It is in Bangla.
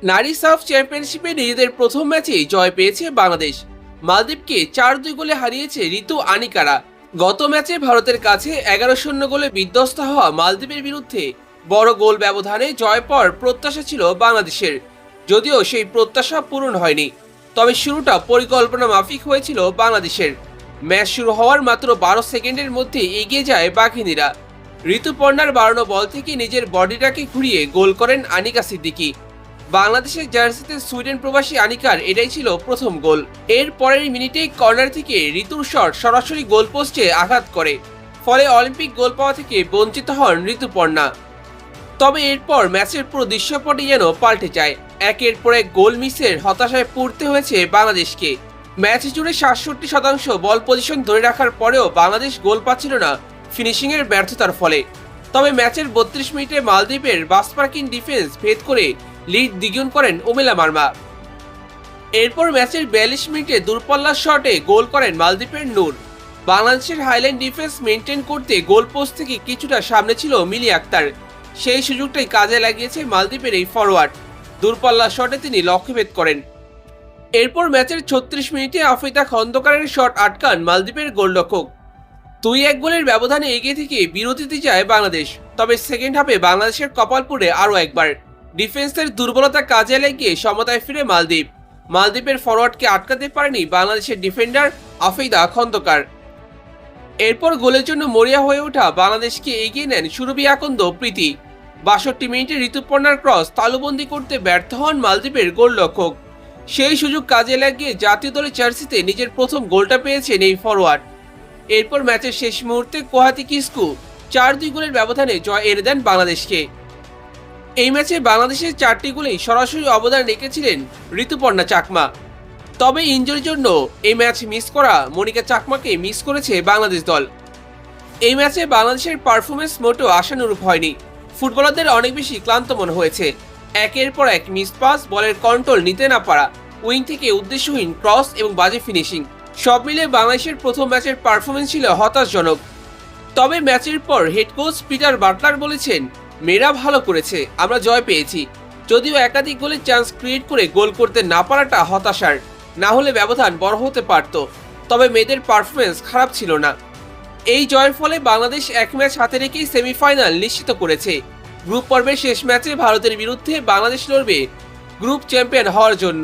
নারী সাফ চ্যাম্পিয়নশিপে নিজেদের প্রথম ম্যাচেই জয় পেয়েছে বাংলাদেশ। মালদ্বীপকে 4-2 গোলে হারিয়েছে ঋতু আনিকারা। গত ম্যাচে ভারতের কাছে 11-0 গোলে বিধ্বস্ত হওয়া মালদ্বীপের বিরুদ্ধে বড় গোল ব্যবধানে জয় পাওয়ার প্রত্যাশা ছিল বাংলাদেশের, যদিও সেই প্রত্যাশা পূরণ হয়নি। তবে শুরুটা পরিকল্পনা মাফিক হয়েছিল বাংলাদেশের। ম্যাচ শুরু হওয়ার মাত্র 12 সেকেন্ডের মধ্যে এগিয়ে যায় বাঘিনীরা। ঋতুপর্ণার বাড়ানো বল থেকে নিজের বডিটাকে ঘুরিয়ে গোল করেন আনিকা সিদ্দিকী। বাংলাদেশের জার্সিতে সুইডেন প্রবাসী আনিকার এটাই ছিল প্রথম গোল। এর পরের মিনিটেই কর্নার থেকে ঋতুর শট সরাসরি গোলপোস্টে আঘাত করে, ফলে অলিম্পিক গোল পাওয়া থেকে বঞ্চিত হন ঋতুপর্ণা। তবে এরপর ম্যাচের পুরো দৃশ্যপটই যেন পাল্টে যায়। একের পর এক গোল মিসের হতাশায় পড়তে হয়েছে বাংলাদেশকে। ম্যাচ জুড়ে 67% বল পজিশন ধরে রাখার পরেও বাংলাদেশ গোল পাচ্ছিল না ফিনিশিংয়ের ব্যর্থতার ফলে। তবে ম্যাচের 32 মিনিটে মালদ্বীপের বাসপার্কিং ডিফেন্স ভেদ করে লিড দ্বিগুণ করেন ওমেলা মার্মা। এরপর ম্যাচের 42 মিনিটে দূরপাল্লার শটে গোল করেন মালদ্বীপের নূর। বাংলাদেশের হাইলাইন ডিফেন্স মেনটেন করতে গোল পোস্ট থেকে কিছুটা সামনে ছিল মিলি আক্তার। সেই সুযোগটাই কাজে লাগিয়েছে মালদ্বীপের এই ফরওয়ার্ড। দূরপাল্লার শটে তিনি লক্ষ্যভেদ করেন। এরপর ম্যাচের 36 মিনিটে আফিতা খন্দকারের শট আটকান মালদ্বীপের গোলরক্ষক। 2-1 গোলের ব্যবধানে এগিয়ে থেকে বিরতিতে যায় বাংলাদেশ। তবে সেকেন্ড হাফে বাংলাদেশের কপাল পুড়ে আরও একবার। ডিফেন্সের দুর্বলতা কাজে লাগিয়ে সমতায় ফিরে মালদ্বীপের ফরওয়ার্ডকে আটকাতে পারেনি বাংলাদেশের ডিফেন্ডার আফিদা খন্দকার। এরপর গোলের জন্য মরিয়া হয়ে ওঠা বাংলাদেশকে এগিয়ে নেন সুরভি আকন্দ প্রীতি। 62 মিনিটে ঋতুপর্ণার ক্রস তালুবন্দি করতে ব্যর্থ হন মালদ্বীপের গোলরক্ষক। সেই সুযোগ কাজে লাগিয়ে জাতীয় দলের জার্সিতে নিজের প্রথম গোলটা পেয়েছেন এই ফরওয়ার্ড। এরপর ম্যাচের শেষ মুহূর্তে কোহাতি কিসকু 4-2 গোলের ব্যবধানে জয় এনে দেন বাংলাদেশকে। এই ম্যাচে বাংলাদেশের 4টি গোলেই সরাসরি অবদান রেখেছিলেন ঋতুপর্ণা চাকমা। তবে ইনজুরির জন্য এই ম্যাচ মিস করা মনিকা চাকমাকে মিস করেছে বাংলাদেশ দল। এই ম্যাচে বাংলাদেশের পারফরমেন্স মোটেও আশানুরূপ হয়নি। ফুটবলারদের অনেক বেশি ক্লান্ত মনে হয়েছে। একের পর এক মিস পাস, বলের কন্ট্রোল নিতে না পারা, উইং থেকে উদ্দেশ্যহীন ক্রস এবং বাজে ফিনিশিং, সব মিলে বাংলাদেশের প্রথম ম্যাচের পারফরমেন্স ছিল হতাশজনক। তবে ম্যাচের পর হেড কোচ পিটার বাটলার বলেছেন, মেয়েরা ভালো করেছে, আমরা জয় পেয়েছি। যদিও একাধিক গোলের চান্স ক্রিয়েট করে গোল করতে না পারাটা হতাশার, না হলে ব্যবধান বড় হতে পারত। তবে মেয়েদের পারফরমেন্স খারাপ ছিল না। এই জয়ের ফলে বাংলাদেশ এক ম্যাচ হাতে রেখেই সেমিফাইনাল নিশ্চিত করেছে। গ্রুপ পর্বের শেষ ম্যাচে ভারতের বিরুদ্ধে বাংলাদেশ লড়বে গ্রুপ চ্যাম্পিয়ন হওয়ার জন্য।